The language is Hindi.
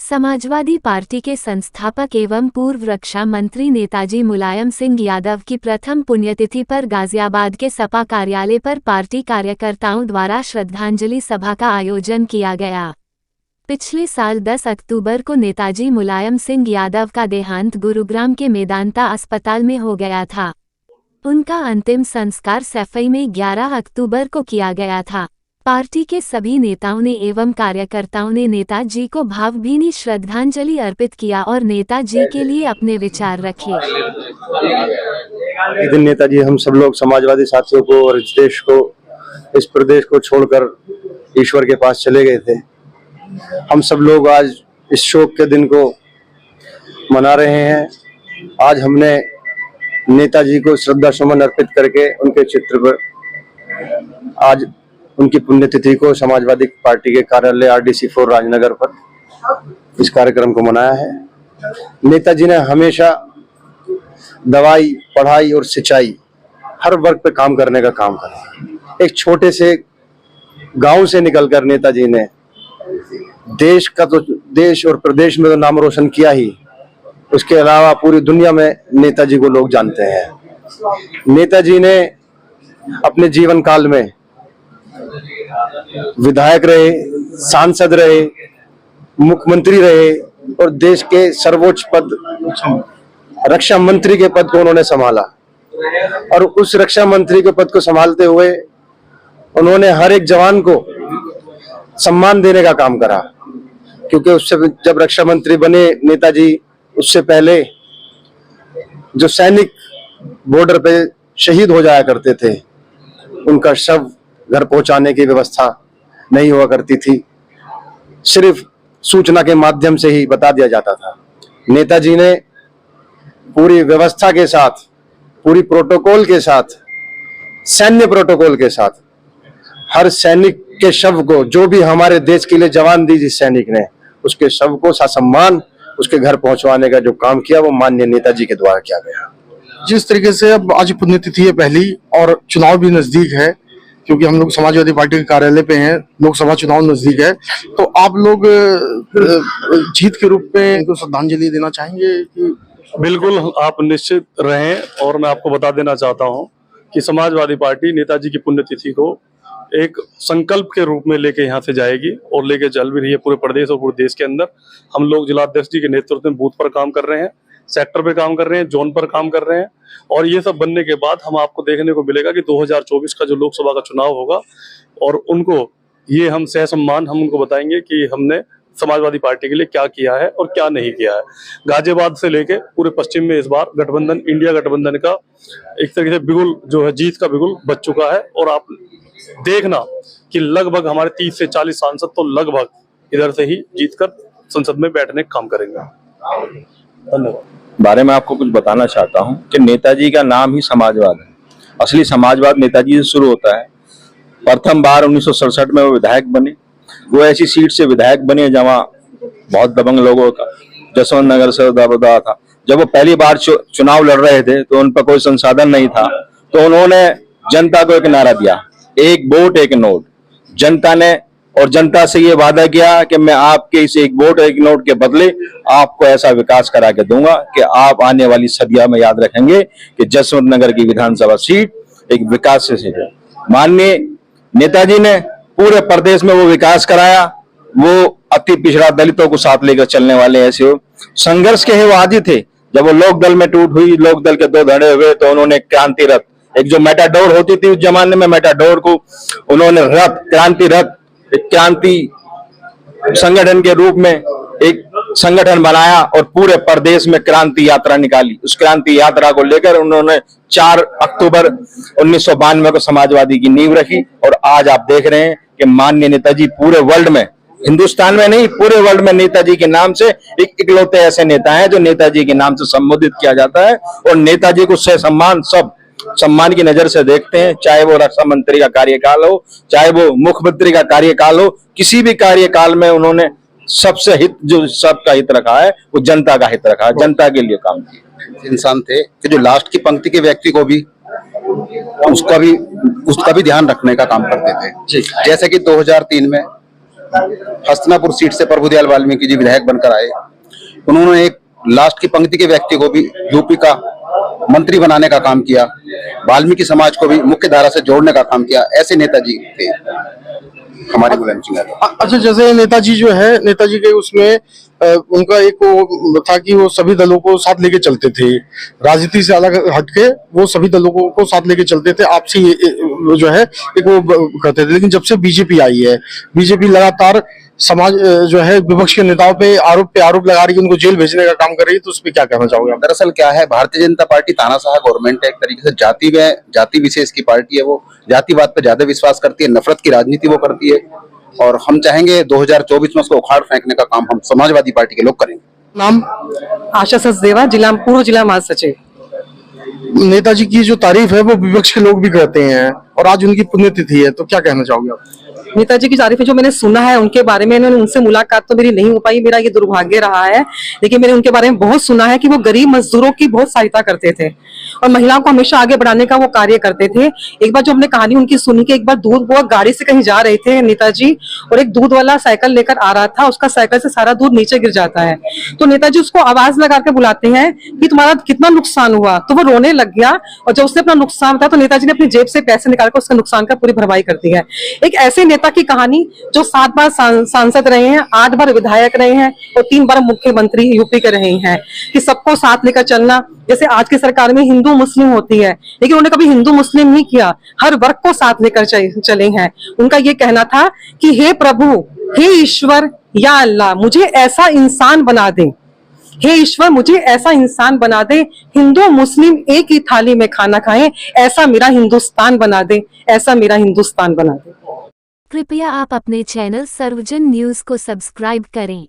समाजवादी पार्टी के संस्थापक एवं पूर्व रक्षा मंत्री नेताजी मुलायम सिंह यादव की प्रथम पुण्यतिथि पर गाजियाबाद के सपा कार्यालय पर पार्टी कार्यकर्ताओं द्वारा श्रद्धांजलि सभा का आयोजन किया गया। पिछले साल 10 अक्टूबर को नेताजी मुलायम सिंह यादव का देहांत गुरुग्राम के मेदांता अस्पताल में हो गया था। उनका अंतिम संस्कार सफाई में 11 अक्टूबर को किया गया था। पार्टी के सभी नेताओं ने एवं कार्यकर्ताओं ने नेताजी को भावभीनी श्रद्धांजलि अर्पित किया और नेताजी के लिए अपने विचार रखे। एक दिन नेताजी हम सब लोग समाजवादी साथियों को और इस प्रदेश को छोड़कर ईश्वर के पास चले गए थे। हम सब लोग आज इस शोक के दिन को मना रहे हैं। आज हमने नेताजी को श्रद्धा सुमन अर्पित करके उनके चित्र पर आज उनकी पुण्यतिथि को समाजवादी पार्टी के कार्यालय RDC 4 राजनगर पर इस कार्यक्रम को मनाया है। नेताजी ने हमेशा दवाई, पढ़ाई और सिंचाई हर वर्ग पे काम करने का काम करा। एक छोटे से गांव से निकलकर नेताजी ने देश और प्रदेश में तो नाम रोशन किया ही, उसके अलावा पूरी दुनिया में नेताजी को लोग जानते हैं। नेताजी ने अपने जीवन काल में विधायक रहे, सांसद रहे, मुख्यमंत्री रहे और देश के सर्वोच्च पद रक्षा मंत्री के पद को उन्होंने संभाला। और उस रक्षा मंत्री के पद को संभालते हुए उन्होंने हर एक जवान को सम्मान देने का काम करा, क्योंकि उससे जब रक्षा मंत्री बने नेताजी, उससे पहले जो सैनिक बॉर्डर पे शहीद हो जाया करते थे, उनका शव घर पहुंचाने की व्यवस्था नहीं हुआ करती थी, सिर्फ सूचना के माध्यम से ही बता दिया जाता था। नेताजी ने पूरी व्यवस्था के साथ, पूरी प्रोटोकॉल के साथ, सैन्य प्रोटोकॉल के साथ हर सैनिक के शव को, जो भी हमारे देश के लिए जवान दी जिस सैनिक ने, उसके शव को ससम्मान उसके घर पहुंचवाने का जो काम किया वो माननीय नेताजी के द्वारा किया गया। जिस तरीके से अब आज पुण्यतिथि है पहली और चुनाव भी नजदीक है, क्योंकि हम लोग समाजवादी पार्टी के कार्यालय पे हैं, लोकसभा चुनाव नजदीक है, तो आप लोग जीत के रूप में इनको श्रद्धांजलि देना चाहेंगे कि? बिल्कुल, आप निश्चित रहें। और मैं आपको बता देना चाहता हूं कि समाजवादी पार्टी नेताजी की पुण्यतिथि को एक संकल्प के रूप में लेके यहाँ से जाएगी और लेके चल भी रही है पूरे प्रदेश और पूरे देश के अंदर। हम लोग जिलाध्यक्ष जी के नेतृत्व में बूथ पर काम कर रहे हैं, सेक्टर पे काम कर रहे हैं, जोन पर काम कर रहे हैं। और ये सब बनने के बाद हम आपको देखने को मिलेगा कि 2024 का जो लोकसभा का चुनाव होगा, और उनको ये हम सहसम्मान हम उनको बताएंगे कि हमने समाजवादी पार्टी के लिए क्या किया है और क्या नहीं किया है। गाजियाबाद से लेके पूरे पश्चिम में इस बार गठबंधन, इंडिया गठबंधन का एक तरीके से बिगुल जो है, जीत का बिगुल बज चुका है। और आप देखना कि लगभग हमारे 30 से 40 सांसद तो लगभग इधर से ही जीतकर संसद में बैठने का काम करेंगे। धन्यवाद। बारे में आपको कुछ बताना चाहता हूं कि नेताजी का नाम ही समाजवाद है। असली समाजवाद नेताजी से शुरू होता है। प्रथम बार 1967 में वो विधायक बने। वो ऐसी सीट से विधायक बने जहां बहुत दबंग लोगों का जसवंत नगर से दबदबा था। जब वो पहली बार चुनाव लड़ रहे थे तो उन पर कोई संसाधन नहीं था, तो उन्होंने जनता को एक नारा दिया, एक वोट एक नोट। जनता ने और जनता से ये वादा किया कि मैं आपके इस एक वोट एक नोट के बदले आपको ऐसा विकास करा के दूंगा कि आप आने वाली सदियों में याद रखेंगे कि जसवंत नगर की विधानसभा सीट एक विकास से है। माननीय नेताजी ने पूरे प्रदेश में वो विकास कराया। वो अति पिछड़ा दलितों को साथ लेकर चलने वाले ऐसे हो संघर्ष के ही वो आदि थे। जब वो लोक दल में टूट हुई, लोक दल के 2 धड़े हुए, तो उन्होंने क्रांति रथ, एक जो मेटाडोर होती थी उस जमाने में, मेटाडोर को उन्होंने रथ, क्रांति रथ, क्रांति संगठन के रूप में एक संगठन बनाया और पूरे प्रदेश में क्रांति यात्रा निकाली। उस क्रांति यात्रा को लेकर उन्होंने 4 अक्टूबर 1992 को समाजवादी की नींव रखी। और आज आप देख रहे हैं कि माननीय नेताजी पूरे वर्ल्ड में, हिंदुस्तान में नहीं पूरे वर्ल्ड में नेताजी के नाम से एक इकलौते ऐसे नेता हैं जो नेताजी के नाम से संबोधित किया जाता है। और नेताजी को से सम्मान सब सम्मान की नजर से देखते हैं, चाहे वो रक्षा मंत्री का कार्यकाल हो, चाहे वो मुख्यमंत्री का कार्यकाल हो, किसी भी कार्यकाल में उन्होंने सबसे हित, जो सबका हित रखा है वो जनता का हित रखा है, जनता के लिए काम किया। इंसान थे कि जो लास्ट की पंक्ति के व्यक्ति को भी उसका भी ध्यान रखने का काम करते थे। जैसे कि 2003 में हस्तिनापुर सीट से प्रभुदयाल वाल्मीकि जी विधायक बनकर आए। उन्होंने एक लास्ट की पंक्ति के व्यक्ति को भी यूपी का मंत्री बनाने का काम किया, वाल्मीकि समाज को भी मुख्य धारा से जोड़ने का काम किया। ऐसे नेताजी थे हमारे मुलायम सिंह यादव। अच्छा, जैसे नेताजी जो है, नेताजी के उसमें उनका एक वो था कि वो सभी दलों को साथ लेके चलते थे, राजनीति से अलग हटके वो सभी दलों को साथ लेके चलते थे, आपसी जो है एक वो करते थे। लेकिन जब से बीजेपी आई है, बीजेपी लगातार समाज जो है विपक्ष के नेताओं पे आरोप लगा रही है, उनको जेल भेजने का काम कर रही है, तो उस पर क्या कहना चाहोगे आप? दरअसल क्या है, भारतीय जनता पार्टी तानाशाह गवर्नमेंट है, एक तरीके से जाति विशेष की पार्टी है। वो जातिवाद पे ज्यादा विश्वास करती है, नफरत की राजनीति वो करती है। और हम चाहेंगे 2024 में उसको उखाड़ फेंकने का काम हम समाजवादी पार्टी के लोग करेंगे। नाम? आशा सचदेवा, पूर्व जिला महासचिव। नेताजी की जो तारीफ है वो विपक्ष के लोग भी करते हैं और आज उनकी पुण्यतिथि है, तो क्या कहना चाहोगे आप? नेताजी की तारीफें जो मैंने सुना है उनके बारे में, उनसे मुलाकात तो मेरी नहीं हो पाई, मेरा ये दुर्भाग्य रहा है। लेकिन मैंने उनके बारे में बहुत सुना है कि वो गरीब मजदूरों की बहुत सहायता करते थे और महिलाओं को हमेशा आगे बढ़ाने का वो कार्य करते थे। एक बार जो हमने कहानी उनकी सुनी कि एक बार दूध वो गाड़ी से कहीं जा रहे थे नेताजी, और एक दूध वाला साइकिल लेकर आ रहा था, उसका साइकिल से सारा दूध नीचे गिर जाता है। तो नेताजी उसको आवाज लगा के बुलाते हैं कि तुम्हारा कितना नुकसान हुआ, तो वो रोने लग गया। और जब उसने अपना नुकसान बताया तो नेताजी ने अपनी जेब से पैसे निकालकर उसका नुकसान का पूरी भरपाई कर दी है। एक ऐसे नेता की कहानी जो 7 बार सांसद रहे हैं, 8 बार विधायक रहे हैं और 3 बार मुख्यमंत्री यूपी के रहे हैं, कि सबको साथ लेकर चलना। जैसे आज की सरकार में हिंदू मुस्लिम होती है, लेकिन उन्होंने कभी हिंदू मुस्लिम नहीं किया, हर वर्ग को साथ लेकर चले हैं। उनका ये कहना था कि हे प्रभु, हे ईश्वर, या अल्लाह, मुझे ऐसा इंसान बना दे, हे ईश्वर मुझे ऐसा इंसान बना दे, हिंदू मुस्लिम एक ही थाली में खाना खाएं, ऐसा मेरा हिंदुस्तान बना दे, ऐसा मेरा हिंदुस्तान बना दे। कृपया आप अपने चैनल सर्वजन न्यूज को सब्सक्राइब करें।